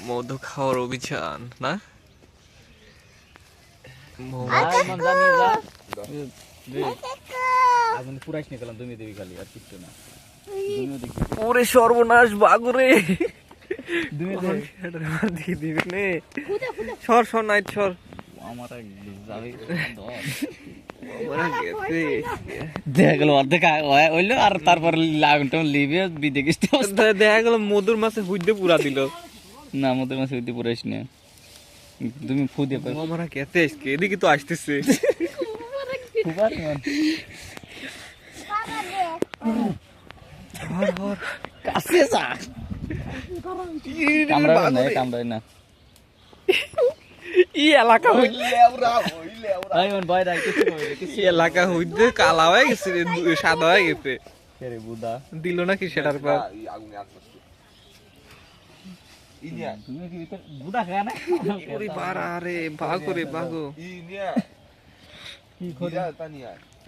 মধু খাওয়ার অভিযান না ওরে সর্বনাশ বাগুরে সর সর নাইট সর দেখা গেল অর্ধেক হইলো আর তারপর লিভে দেখা গেল মধুর মাছে হুইদে পুরা দিল না মধুর মাছে হুইদে পুরাইস না তুমি ফু দিয়ে মারা কেতে আজকে এদিকে তো আসতেছে কাছে যা কামড়ায় না ই এলাকা এলাকা হইতে কালা হয়ে গেছে সাদা হয়ে গেছে দিল নাকি সেটার পর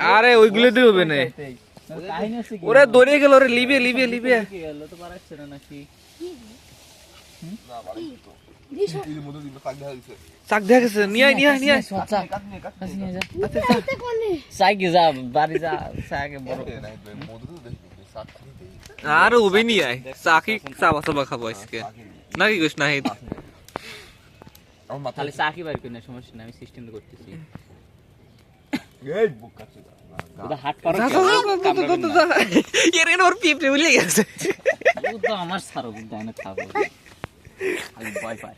আরে ওইগুলো দিয়ে হবে না ওরা দৌড়ে গেল ওরে লিবে লিবে লিবে চাক দেখা গেছে নিয়ে আয় নিয়ে আয় নিয়ে আয় চাই কি যা বাড়ি যা চাকে বড় আর ওবে নিয়ে আয় চাকি চাবা চাবা খাবো আজকে নাকি গোস না তাহলে চাকি বার করি না সমস্যা না আমি সিস্টেম করতেছি হাট পারো এর ওর পিপড়ে উলে গেছে তো আমার সারো কিন্তু আমি খাবো আমি ভয় পাই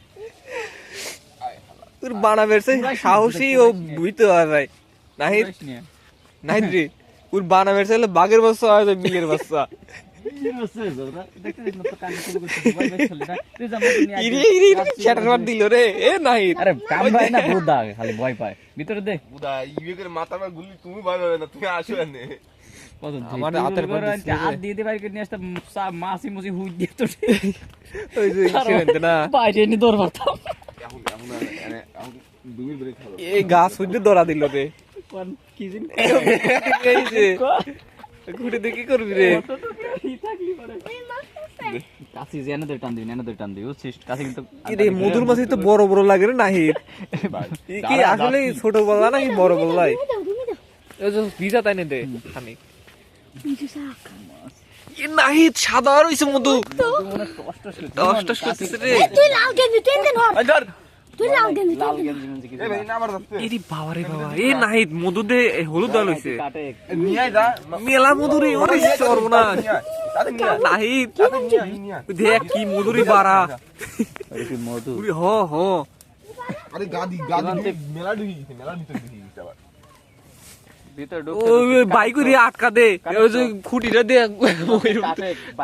তোর বানা বেরছে সাহসী ও বুইতে হয় ভাই নাহি নাহি রে ওর বানা বেরছে হলো বাঘের বাচ্চা হয় বিলের বাচ্চা সেটার মার দিল রে এ নাহি আরে কামড়ায় না বুদা খালি ভয় পায় ভিতরে দে বুদা ইবেকের মাথা মা গুলি তুমি ভয় পাবে না তুমি আসো না আমার হাতের পর হাত দিয়ে দে বাইরে নিয়ে আসতে মাছি মুছি হুই দিয়ে তো ওই যে সেনতে না বাইরে নি দৌড় মারতাম এই গাছ হইতে দৌড়া দিল রে কোন কি জিন এই যে ঘুরে দেখি করবি রে কাশি যে এনে টান দিন এনে টান দিও কাশি কিন্তু রে মধুর মাছ তো বড় বড় লাগে রে নাহি কি আসলে ছোট বলা নাকি বড় বলাই ওই যে ভিজা তাই নে দে খানি এ নাহি সাদা আর হইছে মধু দশটা করতেছে রে তুই লাল গেঞ্জি তুই দেন হর ধর তুই লাল গেঞ্জি লাল গেঞ্জি গেঞ্জি কি এ ভাই না আমার দস্তে এরি বাবা রে বাবা এ নাহি মধু দে হলুদ দল হইছে কাটে নিয়ে আয় যা মেলা মধুরি ওরে সর্বনাশ তাতে নিয়ে আয় নাহি নিয়ে আয় দেখ কি মধুরি বাড়া আরে কি মধু হ হ আরে গাদি গাদি মেলা ঢুকি মেলা ভিতর ঢুকি আবার ভিতর ঢুক ওই বাইক রে আটকা দে ওই যে খুঁটিটা দে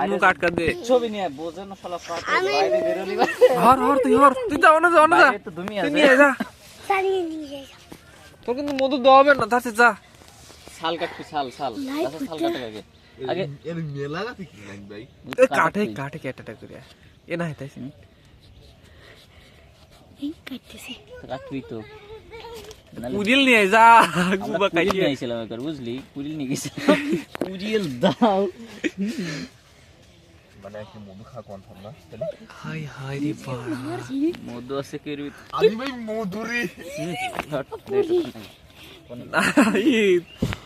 মুখ আটকা দে ছবি নিয়ে বোঝে না শালা বাইরে বেরোলি হর হর তুই যাও না যা তো তুমি তুই নিয়ে যা সারিয়ে নিয়ে যাই তোর কিন্তু মধু দেওয়া হবে না তাতে যা শাল কাটবি শাল শাল আচ্ছা শাল কাটে আগে এর মেলা গাতি কি নাই ভাই কাটে কাটে কেটাটা করে এ না হেতাইছি এই কাটতেছে কাটবি তো উজিল নিয়ে যা গুবা পুরিল খাইয়ে নিয়ে আইছিলাম একবার বুঝলি পুরিল নিয়ে গেছিলাম পুরিল দাও মানে কি মধু খা কনফার্ম না হাই হাই রে বাড়া মধু আছে কেরবি আদি ভাই মধুরি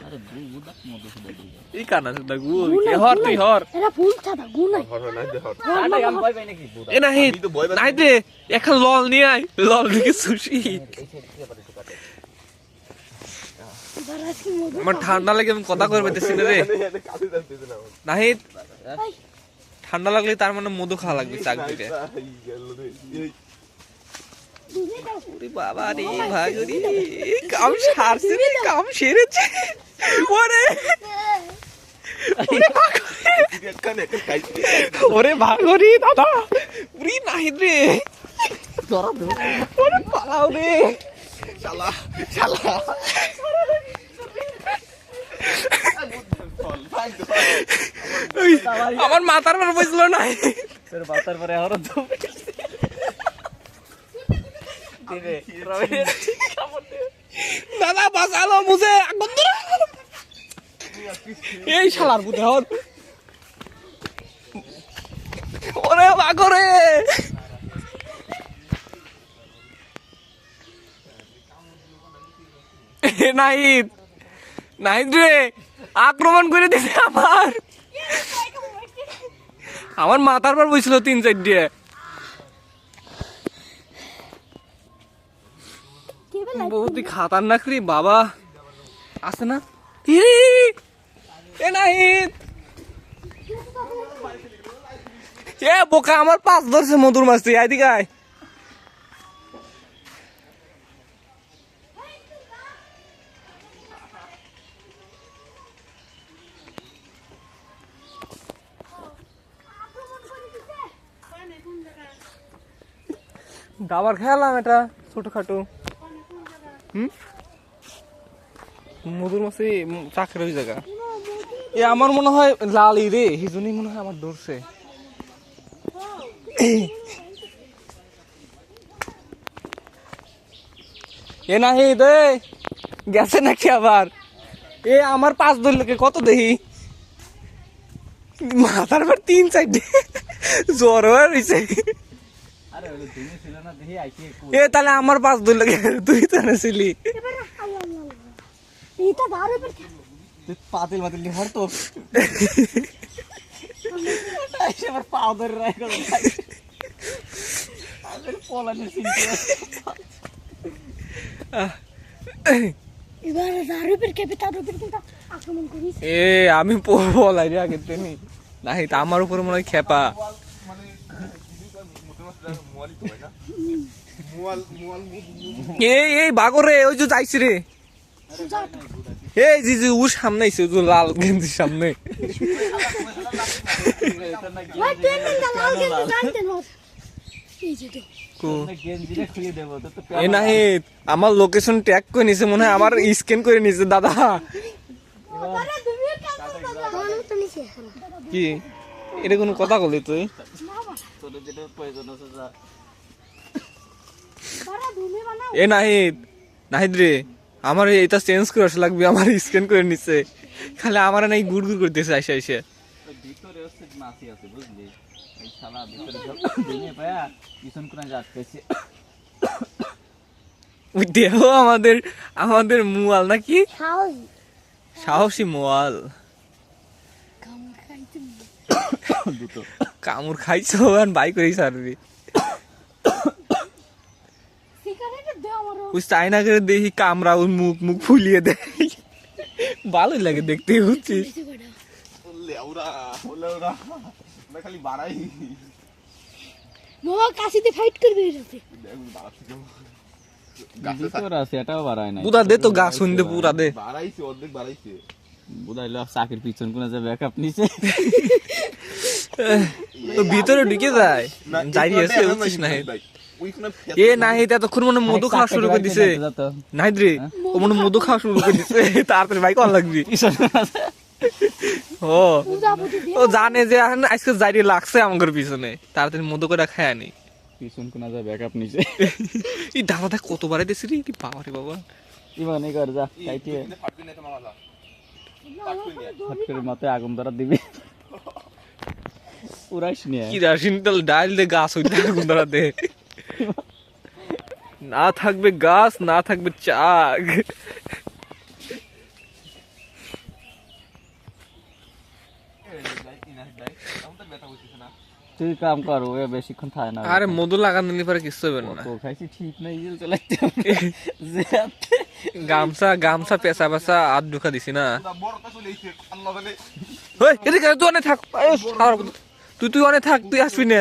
আরে বুদা মধু শুধু এই কানা সুদা গু হর তুই হর এরা ফুল ছাদা গু নাই হর না দে হর আরে আমি ভয় পাই নাকি বুদা এ না হে নাই দে এখন লল নিয়ে আয় লল দিকে সুশি বারাস কি মধু আমার ঠান্ডা লাগে আমি কথা কই পাইতেছি না রে কাছে যাইতেছে না নাহি ঠান্ডা লাগলে তার মানে মধু খাওয়া লাগবে চাক দিতে গেল রে এই ওরে বাবা রে ভাগরি কাম সারছে রে কাম সেরেছে ওরে কানে খাইছি ওরে ভাগরি দাদা উরি নাহি রে ধরা দে ওরে পালাও রে শালা শালা আমার মাথার পর বসল না তোর বাতার পরে আরো তো দিবে দাদা বাঁচালো মুঝে আগুন ধরে এই শালার বুতে হর ওরে বাগরে নাহিদ নাহিদ রে আক্রমণ করে দিছে আমার মাথার পর বইছিল 3-4 দিয়ে বহুত খাতারনাক রে বাবা আছে না এ নাহিদ এ বোকা আমার 5 ধরছে মধুর মাছ তুই এদিকে আয় দাবার খেলাম এটা ছোটখাটো মধুর মাছে চাকরি ওই জায়গা এ আমার মনে হয় লালি রে হিজনি মনে হয় আমার ধরছে এ নাহি দে গেছে নাকি আবার এ আমার 5 ধরলে কত দেখি মাথার পর 3-4 জ্বর হয়েছে এ তাহলে আমার 5 ধরলে তুই তো ছিলি এটা ধারে পর পাতিল মাতিল নিয়ে হরতো এবার পাও ধরে রাখো আমাদের পোলানের চিন্তা এবার ধারে পর কেপে তার উপর কিন্তু আক্রমণ করিস এ আমি বলাই রে আগে তেনি নাই তা আমার উপর মনে হয় খেপা এই বাগরে ওই যে যাইছি রে এই জি ও সামনে আইছে যে লাল গেঞ্জির সামনে এ নাহি আমার লোকেশন ট্যাগ করে নিছে মনে হয় আমার স্ক্যান করে নিছে দাদা কি এটা কোনো কথা বলি তুই এ নাহিদ নাহিদ রে আমার এটা চেঞ্জ করে আসা লাগবে আমার স্ক্যান করে নিছে খালি আমার নাই গুড় গুড় করতেছে আইসা আইসা ভিতরে হচ্ছে মাছি আছে বুঝলি এই শালা ভিতরে সব ভেঙে পায়া পিছন কোনা যাচ্ছে ওই দেহ আমাদের আমাদের মুয়াল নাকি সাহসী মুয়াল কামড় খাইছো আর বাই করে সারবি ওই চাইনা করে দেখি কামড়া ওই মুখ মুখ ফুলিয়ে দেয় ভালোই লাগে দেখতে বুঝছিস খালি বাড়াই কাশিতে ফাইট করবে ভিতরে আছে এটাও বাড়ায় না পুরা দে তো গা শুনতে পুরা দে বাড়াইছে অর্ধেক বাড়াইছে বুঝাইলো চাকরির পিছন কোনা যে ব্যাকআপ নিছে তো ভিতরে ঢুকে যায় যাই আছে বুঝছিস না এ নাহি তখন মনে মধু খাওয়া শুরু করে দিছে নাহিদ রে ও মনে মধু খাওয়া শুরু করে দিছে তাড়াতাড়ি ভাই কল লাগবি ও জানে যে আজকে যাইরে লাগছে আমার পিছনে তাড়াতাড়ি মধু করে খায় আনি পিছন কোনা যে ব্যাকআপ নিছে এই দাদাটা কতবারে দিছি রে বাবা রে বাবা ইমানে কর যা কাইতে হাত করে মাথায় আগুন ধরা দিবি পুরাইস নিয়ে কিরাসিন তেল ডাল দে গাছ হইতে আগুন ধরা দে না থাকবে গাছ না থাকবে চাক তুই কাম কর ও বেশিক্ষণ থাকে না আরে মধু লাগান দিলে পরে কিছু হবে না তো খাইছি ঠিক নাই ইল চালাইতে গামছা গামছা পেঁচা পেঁচা আধ ঢুকা দিছি না বড় কাছে লইছে আল্লাহ বলে ওই এদিকে তুই অনেক থাক তুই অনেক থাক তুই আসবি না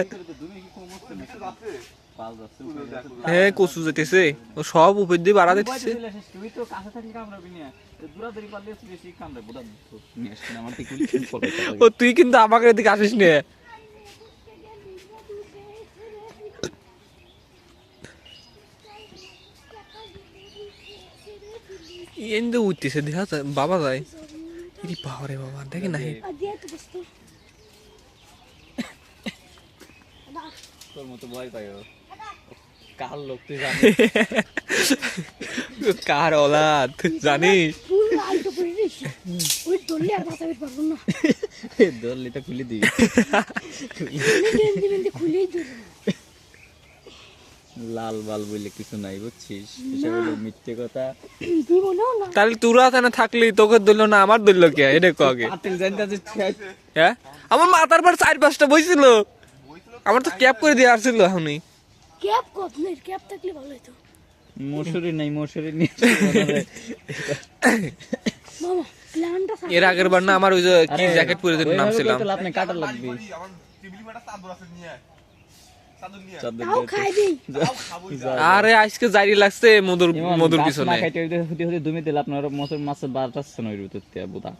হ্যাঁ কচু যেতেছে ও সব উপর দিয়ে বাড়া দিতেছে তুই তো কাছে থাকলে কামড়াবি না দূরাদূরি পারলে বেশি কামড়াবে বুড়া নিয়ে আসছিস আমার থেকে ও তুই কিন্তু আমাকে এদিকে আসিস না এন্ড উঠতেছে দেখা বাবা যায় ইরি বাবা রে বাবা দেখে নাই তোর মতো ভয় পাইও কার লোক তুই জানিস কার औलाद জানিস ওই দললে আর বাঁচাতে পারবো না দললিটা খুলে দিবি খুলেই দিবি লাল বাল বলে কিছু নাই বুঝছিস, এসব হলো মিথ্যে কথা। জীবনেও না। তাহলে তোরা তানে থাকলি তোকে ধরলো না আমার ধরলো কে এটা কগে? পাতিল জানতে হ্যাঁ আমার মাথার পর 4-5টা বইছিল, আমার তো ক্যাপ করে দিয়ে আসছিল এখনই। ক্যাপ কতলে ক্যাপ থাকলে ভালো হতো। মশুরি নাই, মশুরি নিয়ে মামা প্ল্যানটা এর আগের বার না আমার ওই যে কি জ্যাকেট পরে যে নামছিলাম, আপনি কাটা লাগবে। আমার টেবিলে একটা চাদর আছে নিয়ে চাদর নিয়ে তাও খাই দেই। আরে আজকে জারি লাগছে মধুর পিছনে। তুমি দিলে আপনার মাছের বারটা নয় রুতে বুদা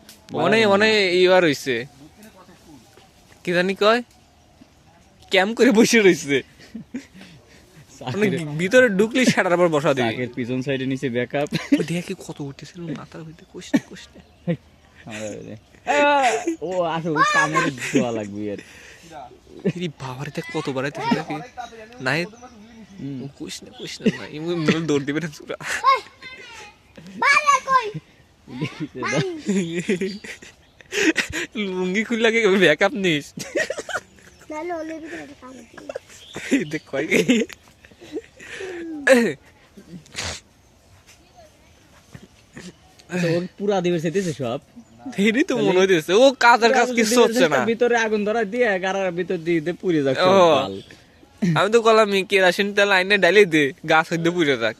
অনেক ইবার হইছে, কি জানি কয় ক্যাম্প করে বসে রইছে, মানে ভিতরে ঢুকলি সেটার পর বসা দিবি। আগের পিছন সাইডে নিচে ব্যাকআপ দেখি কত উঠতেছিল মাথার হইতে কোশনে কোশনে। ও আসো কামড়ে দেওয়া লাগবে আর এই বাবারে দেখ কত বাড়াইতেছে দেখি নাই কোশনে কোশনে না ইমু দৌড় দিবে না চুরা। বালে কই লুঙ্গি খুললা কে ব্যাকআপ নিস নালে ওলে ভিতরে একটা কাম আছে। দেখ কয় পুরা দিবে সেতেছে সব দেরি তো মনে হইতেছে ও কাজের কাজ কিছু হচ্ছে না। ভিতরে আগুন ধরা দিয়ে গাড়ার ভিতর দিয়ে পুড়ে যাচ্ছে ও আমি তো কলাম কেরাসিন তেল আইনে ডাইলে দে গাছ হইতে পুড়ে থাক।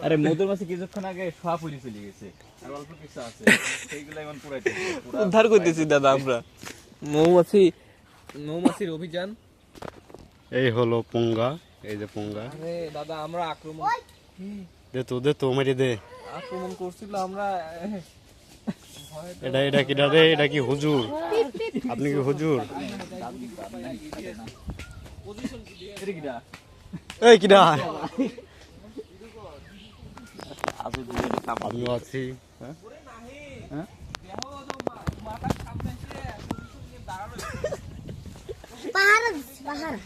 আরে মধুর মাছে কিছুক্ষণ আগে সব পুড়ে চলে গেছে, আর অল্প কিছু আছে সেইগুলো এখন পুরাইতে উদ্ধার করতেছি দাদা আমরা। মৌমাছির অভিযান এই হলো পোঙ্গা, এই যে পোঙ্গা। আরে দাদা আমরা আক্রমণ দে তো মেরে দে। করছিল আমরা। এটা কিটা রে? এটা কি হুজুর? আপনি কি হুজুর? এই কিটা? আমিও আছি। পাহাড় পাহাড়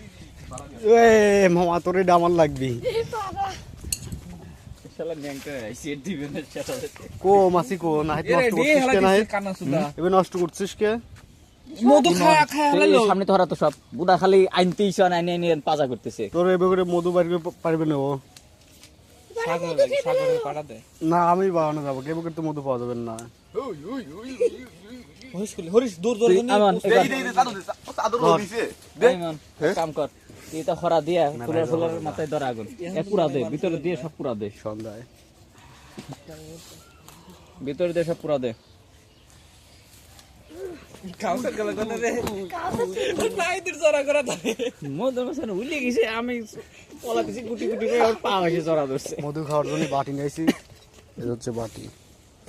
এ মামা তোর এটা আমার লাগবি। এই বাবা শালা ন্যাংটা সেট দিবে না শালা। কো মাসি কো না নষ্ট করছিস কে? না এবে নষ্ট করছিস কে? মধু খায়া খায়া হলো সামনে তো হারা তো সব বুদা খালি আইনতেই সন আইনে পাজা করতেছে। তোর এবে করে মধু বাড়ি পারবে না ও? সাগরে পাড়া দে। না আমি বাগানে যাবো, এবে করে তো মধু পাওয়া যাবে না। হরিশ দূর দূর আমান এই দে চাদর দে চাদর দিছে আমান কাম কর এটা খরা দিয়া ফুলের মাথায় ধরা আগুন এ পুরা দে, ভিতরে দিয়ে সব পুরা দে, সন্ধ্যায় ভিতরে দিয়ে সব পুরা দে। কাউকে গলা গলা রে নাই দির জরা করা ধরে মধুর মাছে উলে গেছে, আমি পলাতেছি গুটি গুটি করে ওর পা এসে জড়া ধরছে। মধু খাওয়ার জন্য বাটি নিয়েছি, এটা হচ্ছে বাটি।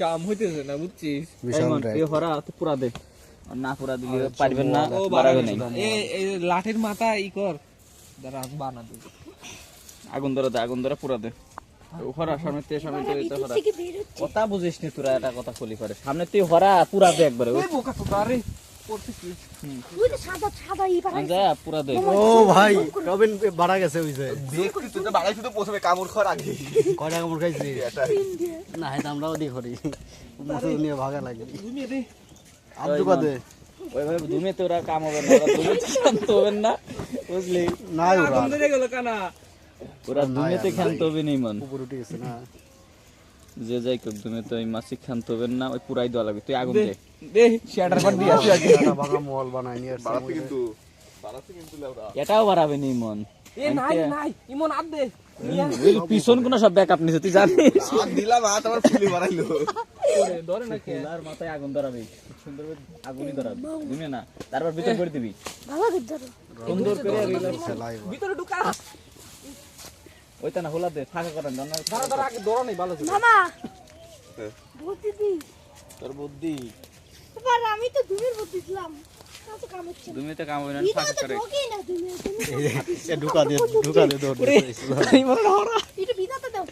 কাম হইতেছে না বুঝছিস। বিশাল আমান রায়। তুই হরা তো পুরা দে, আর না পুরা দিলে পারবেন না, বাড়াবে নাই। এই লাঠির মাথা ই কর দাঁড়া বানা দে। আগুন ধরে দে, আগুন ধরে পুরা দে। হরা সামনে তে এটা হরা থেকে বের হচ্ছে। কথা বুঝিস নি তোরা, এটা কথা কলি করে সামনে তুই হরা পুরা দে একবারে। এই বোকা তো আরে করতে কি ওই তো সাদা সাদা ই পাহাড় যা পুরা দে। ও ভাই রবিন বাড়া গেছে ওই যে দেখ তুই তো বাড়াই শুধু প্রথমে কামড় খাওয়ার আগে কয়টা কামড় খাইছি না, এটা আমরাও দি করি মধু নিয়ে ভাগা লাগে। তুমি দে আব্দু কাদে ওইভাবে দুমে তোরা কাম হবে না, ওরা দুমে শান্ত হবেন না বুঝলি। নাই ওরা বন্ধ হয়ে গেল কানা। ওরা দুমেতে ক্ষান্ত হবে নেই মন, উপর উঠে গেছে না। যে যাই কোক দুমে তো ওই মাসি ক্ষান্ত হবেন না, ওই পুরাই দেওয়া লাগবে। তুই আগুন দে, দে শেয়ারটার পর দিয়ে আসি আগে। একটা ভাঙা মহল বানাই নিয়ে আসছে বাড়াতে কিন্তু লেওরা এটাও বাড়াবে নেই মন। এ নাই নাই ইমন আদ দে ওই পিছন কোন সব ব্যাকআপ নিছে তুই জানিস। আর দিলাম আর তোমার ফুলি বাড়াইলো করে ধরে না কে আর মাথায় আগুন ধরাবি, খুব সুন্দর করে আগুনই ধরাবি দুমে না, তারপর ভিতর করে দিবি ভালো ধরো। সুন্দর করে। ভিতরে ঢুকা ওইটা না হোলা দে, ফাঁকা করেন না। দাঁড়া দাঁড়া আগে ধরো নাই ভালো করে। মামা বুদ্ধি দি তোর বুদ্ধি এবার আমি তো দুমের বুদ্ধি দিলাম কাছে কাম হচ্ছে না। দুমেতে কাম হবে না, এটা ফাঁকা তো করে। ঢোকেই না তুমি এ ঢুকা দে দৌড় ইমন হরা এটা ভিজাতে দাও।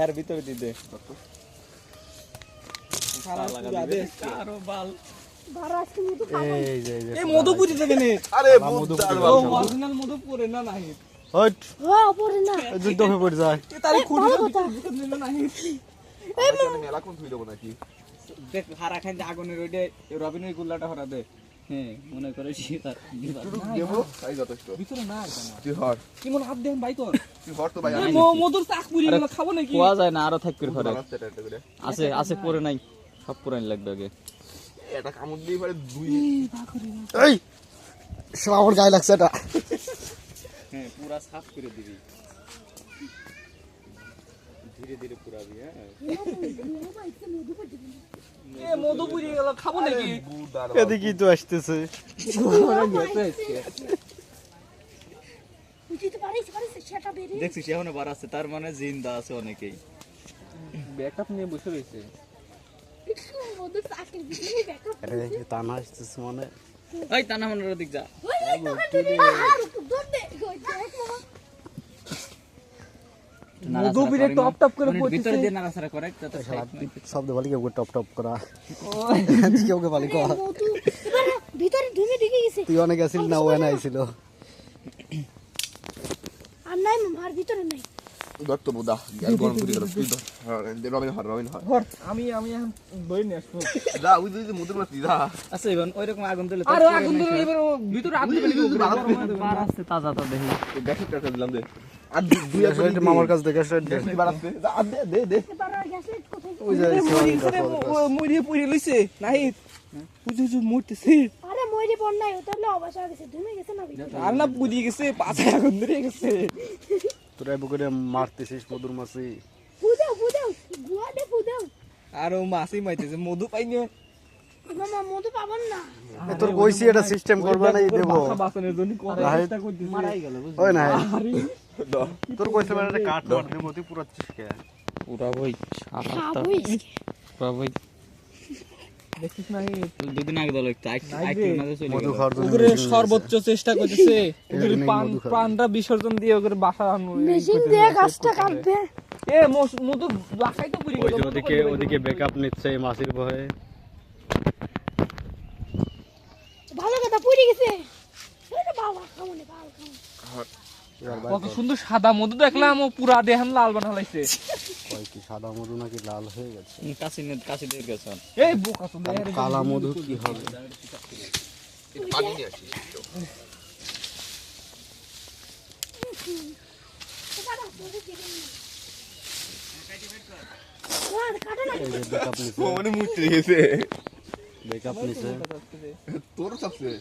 এর ভিতরে দি দে। সারা পুরা দে আরো বাল ভাড়া আজকে মতো খাবো। এই যে এই মধু পুরি দেবে নে। আরে বুদ্ধার ও অরিজিনাল মধু পরে না নাই হট হ্যাঁ পরে না যুদ্ধ হয়ে পড়ে যায়। এ তারে খুঁড়ি ভালো কথা। দিতে দিল নাই। মেলা কোন ধুই দেবো নাকি দেখ হারা খান আগুনের ওইটা রবিনের গুল্লাটা হরা দে। হ্যাঁ মনে করেছি তার দিবার একটু দেবো তাই যথেষ্ট ভিতরে না কেন তুই হর কি মন হাত দেন ভাই তোর তুই হর তো ভাই এই মধুর চাক পুরি এগুলো খাবো নাকি কোয়া যায় না আরো থাকবে ঘরে বানাচ্ছে এটা করে আছে আছে পরে নাই সব পুরান লাগবে আগে এটা কামড় দিয়ে পারে দুই এই শালা আমার গায়ে লাগছে এটা হ্যাঁ পুরা সাফ করে দিবি ধীরে ধীরে পুরাবি হ্যাঁ এ মধু পুরি এগুলো খাবো নাকি গুদার এদিকেই তো আসতেছে বুঝতে পারিস সেটা বেরে দেখছিস এখনো বার আছে তার মানে জিন্দা আছে অনেকেই ব্যাকআপ নিয়ে বসে রয়েছে মধু চাকের ভিতরে ব্যাকআপ আরে তা না আসতেছে মানে এই তানা মনের দিক যা ওই আর দূর দে দেখ মধু পুরি টপ টপ করে ভিতরে পড়তেছে দিয়ে নাড়াচাড়া করে যাতে শব্দ বলি কেউ টপ টপ করা কেউ কে বলি কয়া মধু ভিতরে ঢুকে ঢুকে গেছে তুই অনেক আসিল না ও না আইছিল আর নাই মার ভিতরে নাই ধর তো বুদা গরম করে ধর তুই ধর হ্যাঁ রবিন হর হর আমি এখন বই নিয়ে আসবো যা ওই যে মুদ্রা মারতি যা আচ্ছা ইভান ওইরকম আগুন দিলে আরে আগুন ধরে এবার ও ভিতরে আগুন দিলে বার আছে তাজা তো দেখি দেখি টাকা দিলাম দে আর দুই এক এটা মামার কাছে দেখে আসলে দেখি বাড়াচ্ছে যা আর দে দে দে এবার গ্যাসে কোথায় ওই যে মুড়িয়ে পুড়িয়ে লইছে নাই বুঝু মরতেছে আরে মইরে পড় নাই ওটা না অবশ্য গেছে ঢুকে গেছে না ভিতরে আর না পুড়িয়ে গেছে পাছে আগুন ধরে গেছে তোরা বুকে মারতেছিস মধুর মাছি ফুদাও গুয়া দে ফুদাও আর ও মাছি মাইতেছে মধু পাইনি মামা মধু পাবন না তোর কইছি এটা সিস্টেম করবে না এই দেব বাসনের জন্য করে রাহিত চেষ্টা করতেছে মারাই গেল বুঝলি ওই না তোর কইছে মানে একটা কাট মার দে মতি পুরাচ্ছিস কে পুরা বই খাবই পুরা বই দেখিস নাই দুদিন আগে দল একটু আইটি মাঝে চলে মধু গেল খাওয়ার জন্য ওগুলো সর্বোচ্চ চেষ্টা করতেছে ওগুলো নাকি পান মধু খাবে। পানটা বিসর্জন দিয়ে ওগুলো বাসা মেশিন দিয়ে গাছটা কাটবে এ মধু বাসাই তো পুরি গেল ওদিকে ব্যাকআপ নিচ্ছে এই মাছির ভয়ে ভালো কথা পুড়ে গেছে ওরে বাবা খামনে ভালো খাম কত সুন্দর সাদা মধু দেখলাম ও পুরা দেহান লাল বানা লাইছে কয় কি সাদা মধু নাকি লাল হয়ে গেছে কাশি দিয়ে গেছে এই বোকা তো কালা মধু কি হবে পানি নিয়ে আসি কাটা মধু চিকেন ওর কাটা না এই যে ব্যাকআপ নিচ্ছে মানে মুচতে গেছে ব্যাকআপ নিচ্ছে তোর সবচেয়ে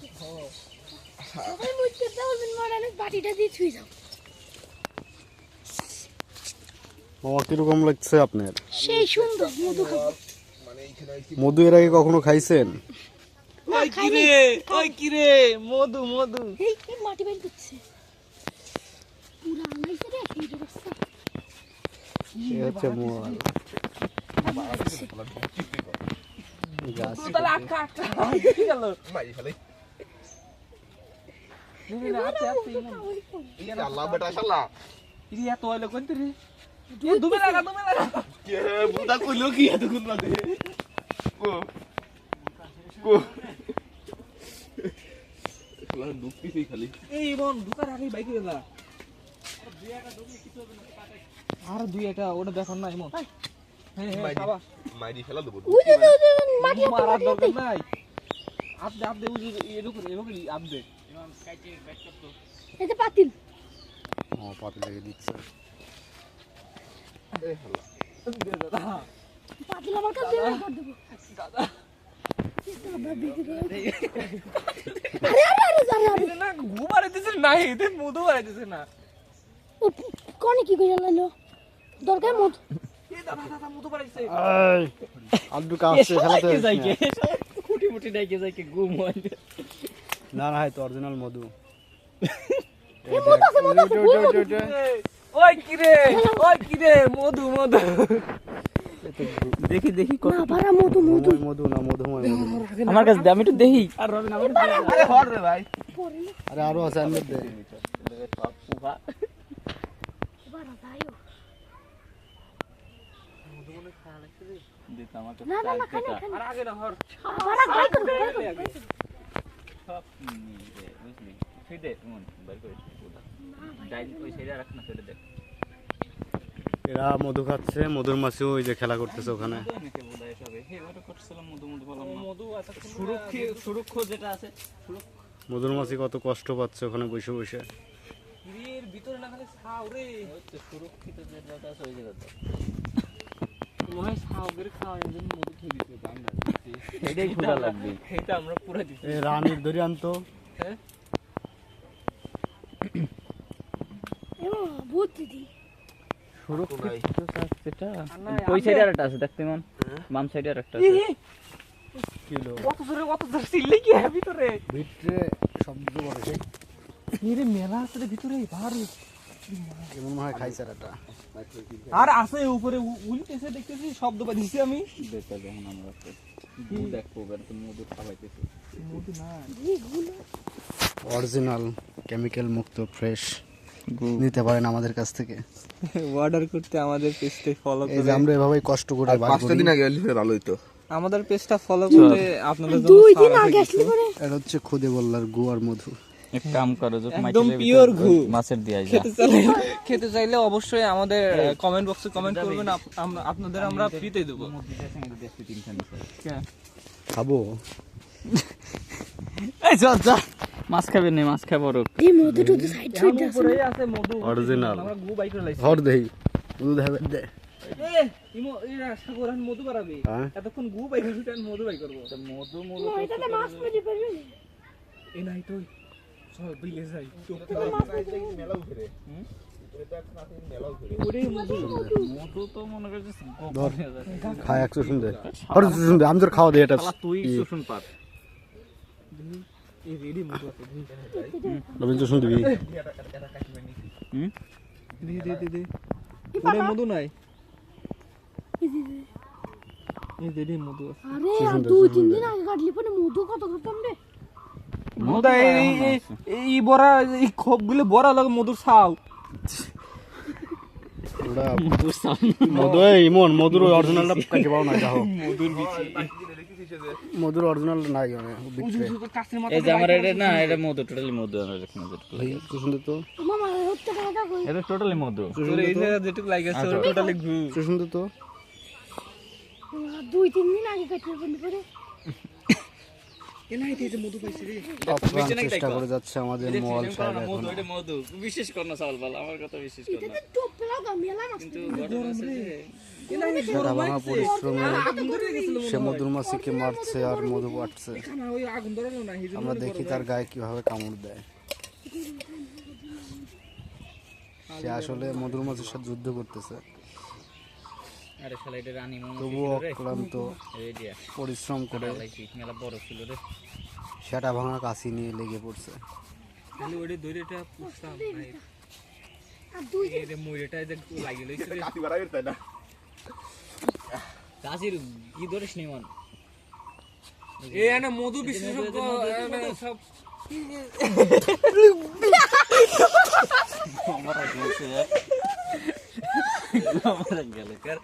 ওই মুইতে দাও মিন মারানে বাটিটা দিয়ে ছুই যাও মামা কিরকম লাগছে আপনার সেই সুন্দর মধু খাবো মধু এর আগে কখনো খাইছেন ওই কিরে মধু এই মাটি বাইর করছে পুরা আনাইছে রে এই রাস্তা এ হচ্ছে মোয়াল গাছ তাহলে আটকা কি গেল মাই ফেলে না আল্লাহ বেটা শালা ইরি এত হইলো কোন রে এ দুবে লাগা কে বুদা কইলো কি এত গুণ বাদে কো কো শালা দুঃখিতই খালি এই মন ঢুকার আগে বাইক গেলা আর দুই একটা ওটা দেখো না এমন হ্যাঁ হ্যাঁ সাবাস মাইরি ফেলা দেবো ওই যে মাটি মারার দরকার নাই আপনি উজি এরকম আপনি এই যে পাতিল ও পাতে লেগে দিচ্ছে এই শালা পাতিল আমার কাছে দিয়ে করে দেব দাদা আরে না ঘুমারে দিছে নাই এতে মধু বাড়াইতেছে না কোনে কি কইরা লাইলো দরকার মত এ দাদা মধু বাড়াইছে এই আব্দু কাছে খেলাতে খুঁটি মুটি ডাইকে যাইকে ঘুম হয় না না তো অরিজিনাল মধু এই মত আছে ওই কিরে মধু দেখি না বারা মধু মধু না মধুময় মধু আমার কাছে দে আমি একটু দেখি আর রবিন আমার আরে হর রে ভাই পরে না আরে আরো আছে আনবে দে বারা দাইও দিতে আমাকে না না না খানে আর আগে না হর বারা গাই করবে সব বুঝলি ফিদে মন বের করে ডাইন ওই সাইডে রাখ না ফেলে দে এরা মধু খাচ্ছে মধুর মাছিও ওই যে খেলা করতেছে ওখানে অনেকে বোধহয় সবে এবারে করছিলাম মধু মধু বললাম না। মধু আছে সুরক্ষা যেটা আছে মধুমাছি কত কষ্ট পাচ্ছে ওখানে বসে বসে। এর ভিতরে না খালি ছাউ রে, ওই তো সুরক্ষিত যেটা আছে ওই জায়গাটা। মনে হয় ছাউ করে খাওয়ার জন্য মধু খেয়ে দিতে আমরা এটাই খোলা লাগবে। এটা আমরা পুরা দিতে। এই রানীর ধরে আনতো। হ্যাঁ এমন ভূত দিদি সুরক্ষিত যেটা ওই সাইডে আরেকটা আছে দেখতে মন, বাম সাইডে আরেকটা আছে। কিলো কত জোরে চিল্লে কি হবে ভিতরে? ভিতরে শব্দ করে এর মেলা আছে রে ভিতরে ভারী। এমন মনে হয় খাইছে এটা। আর আছে উপরে উল্টেছে দেখতেছি, শব্দ পাইছি আমি। দেখতে দেখুন আমরা দেখো এবার তো মধু খাওয়াইতেছে। মধু না অরিজিনাল কেমিক্যাল মুক্ত ফ্রেশ নিতে পারেন আমাদের কাছ থেকে। অর্ডার করতে আমাদের পেজটা ফলো এই যে করে, আমরা এভাবেই কষ্ট করে বার 5টা করি। দিন আগে এলে ভালো হইতো। আমাদের পেজটা ফলো করে আপনাদের জন্য 2 দিন ছাড় আগে আছে আসলে কিছু। পরে এটা হচ্ছে খুদে বল্লার গুয়ার মধু। এক কাম করো যে একদম pure ঘু। মাছের দিয়ে যা। খেতে চাইলে অবশ্যই আমাদের কমেন্ট বক্সে কমেন্ট করবেন, আপনাদের আমরা ফ্রিতে দেবো। খাবো এই চল চল, মাছ খাবে না, মাছ খাবো রোগ। এই মধুটা তো সাইড সাইড আছে উপরেই আছে মধু Original। আমরা গু বাই করে লাইছি। হর দেই মধু দেবে দে। এরা সাগর আর মধু বাড়াবে, হ্যাঁ এতক্ষণ গু বাই করে মধু বাই করবো। মধু এটাতে মাছ পেতে পারবে না। এই নাই তো চল বিলে যাই। মেলা উঠে রে। এটা এখন আছে মেলা উঠে রে। মধু তো মনে করছিস ধর খায় 100 শুনতে হর শুনতে আমদের খাওয়া দে এটা। তুই শুন পার। এই রেডি মধু আছে রবীন্দ্র শুন দিবি। হুম দে ওরে মধু নাই, এই দে মধু আছে। আরে আর 2-3 দিন আগে কাটলি পরে মধু কত করতাম রে। মধু এই বড়া, এই খোপগুলো বড়া লাগে মধুর ছাউ। ওটা মধু এই মন মধুর অরিজিনালটা কাটে পাও না যাও। মধুর অরিজিনাল নাই মানে ভিতরে। এই যে আমার এটা না, এটা মধু, টোটালি মধু। আমরা দেখুন ভাই একটু শুনতে তো মামা হচ্ছে টাকা কই। এটা টোটালি মধু। তোর এই জায়গা যেটুকু লাগেছে ওর টোটালি ঘু। একটু শুনতে তো 2-3 দিন আগে কাটলি পরে এ নাই এই মধু পাইছি রে। আপ্রাণ চেষ্টা করে যাচ্ছে আমাদের মোয়াল সাহেব এখন। মধু, এটা মধু। বিশেষ কর না চাল বাল, আমার কথা বিশেষ কর না। টপ লাগা মেলা মাছ। কিন্তু ঘটনা আছে যে সারা ভাঙা পরিশ্রমে সে মধুমাছিকে মারছে আর মধু পাচ্ছে। খানা ওই আগুন ধরানো না, এই আমরা দেখি তার গায়ে কিভাবে কামড় দেয়। সে আসলে মধুমাছির সাথে যুদ্ধ করতেছে, আরে শালা এটা রানী মধু তবুও অক্লান্ত রেডিয়া পরিশ্রম করে লাইছি মেলা বড় ছিল রে। সেটা ভাঙা কাশি নিয়ে লেগে পড়ছে। খালি ওরে ধরে এটা পুষতাম নাই। আর 2 এই রে মইরেটা যে লাগি লইছে রে। কাটি বাড়াই তাই না। কাশির কি ধরিস নি মন? এই এনে মধু বিশেষজ্ঞ এনে সব আমার গেছে আমার গেল কার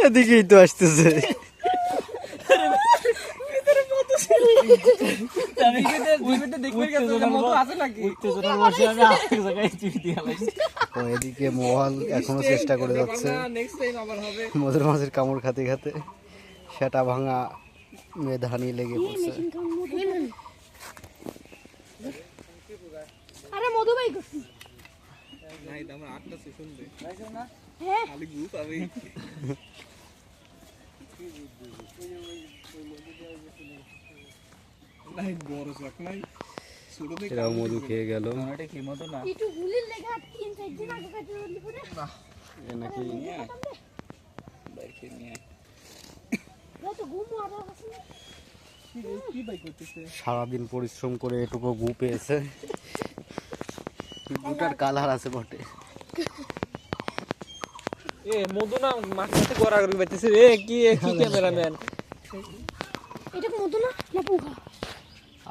এদিকেই তো আসতেছে। আমি কিন্তু দেখবে গেছে যে মধু আছে নাকি। উত্তেজনার বসে আমি আস্তে জায়গায় চিপি দিয়ে লাইছি। তো এদিকে মোয়াল এখনো চেষ্টা করে যাচ্ছে নেক্সট টাইম আবার হবে। মধুমাছির কামড় খাতে খাতে সেটা ভাঙা মেধানি লেগে পড়ছে। আরে মধু ভাই করছি। নাই তো আমার 8টা সেশন দে। হ্যাঁ খালি গ্রুপ আমি নাই বড় শখ নাই ছোট দেখে এরাও মধু খেয়ে গেল। এটা কি মধু না? একটু গুলির লেখা 3-4 দিন আগে কাটলি পরে এ নাকি বাইকে নিয়ে তো ঘুমো আর আছে না। কি বাই করতেছে। সারাদিন পরিশ্রম করে এটুকু গু পেয়েছে। গুটার কালার আছে বটে। এ মধু না মাছটাতে গড়াগড়ি বাইতেছে রে। কি ক্যামেরাম্যান, এটা মধু না না পোকা।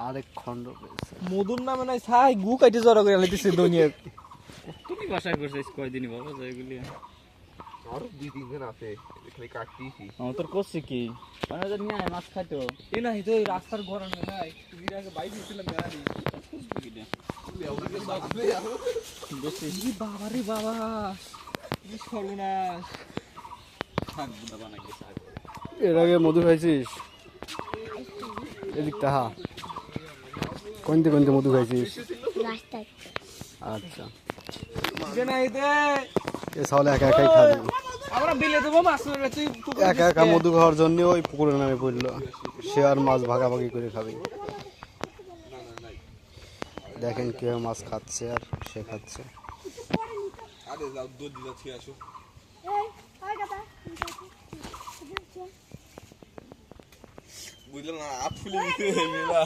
আরেক খণ্ড পেয়েছে। মধুর নামে নাই ছাই গু কাইতে জড়া করে লাইতেছে দুনিয়ার। তুমি বাসা করছিস কয়দিনই বাবা এগুলি? আরো 2-3 দিন আছে খালি কাটতেছি। আমার তোর করছে কি মানে যে নিয়ে আয় মাছ খাইতো। এ নাই তো এই রাস্তার গড়ানো নাই, তুমি আগে বাইক দিছিলাম মেলারি। ই বাবা রে বাবা, কি সর্বনাশ। থাক বুদা বানাই গেছে এর আগে মধু খাইছিস? এদিকটা হা কোনতে কোনতে মধু খাইছিস? রাস্তায় আচ্ছা, যে নাহিদে এ তাহলে একা একাই খাবি। আমরা বিলে দেবো মাছ মেরে, তুই পুকুরে একা একা মধু খাওয়ার জন্য ওই পুকুরে নামে পড়লো। সে আর মাছ ভাগাভাগি করে খাবে। দেখেন কিভাবে মাছ খাচ্ছে আর সে খাচ্ছে। আরে যাও দুধ দিলা ছিয়া আসো এই হয় কথা বুঝলাম না আত ফুলি দিছে মেলা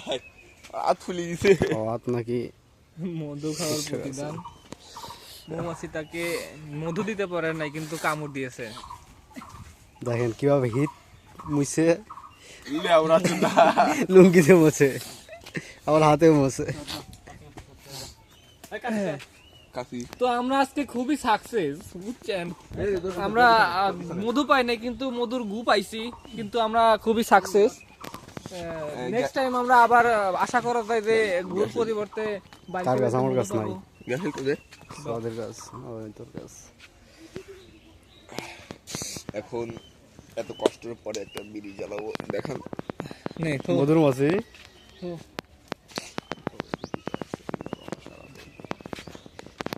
আত ফুলি দিছে ও হাত নাকি মধু খাওয়ার প্রতিদান। মৌমাছি তাকে মধু দিতে পারে নাই, কিন্তু কামড় দিয়েছে। দেখেন কিভাবে হিট মুছে লেওরা চুদা লুঙ্গিতে মোছে, আবার হাতেও মোছে। কাশি তো আমরা আজকে খুবই সাকসেস, বুঝছেন? আমরা মধু পাই নাই, কিন্তু মধুর গু পাইছি, কিন্তু আমরা খুবই সাকসেস। নেক্সট টাইম আমরা আবার আশা করা যায় যে গুড় পরিবর্তে বাইরে তার কাছে আমার কাছে মধু নাই। পাবো। গেছে তোদের ওদের কাছ, ওই তোর কাছ। এখন এত কষ্টের পরে একটা বিড়ি জ্বালাবো দেখান নে, তো মধুর মাছি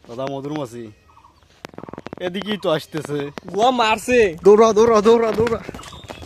দাদা, মধুর মাছি এদিকেই তো আসতেছে। গুয়া মারছে। দৌড়া দৌড়া দৌড়া দৌড়া।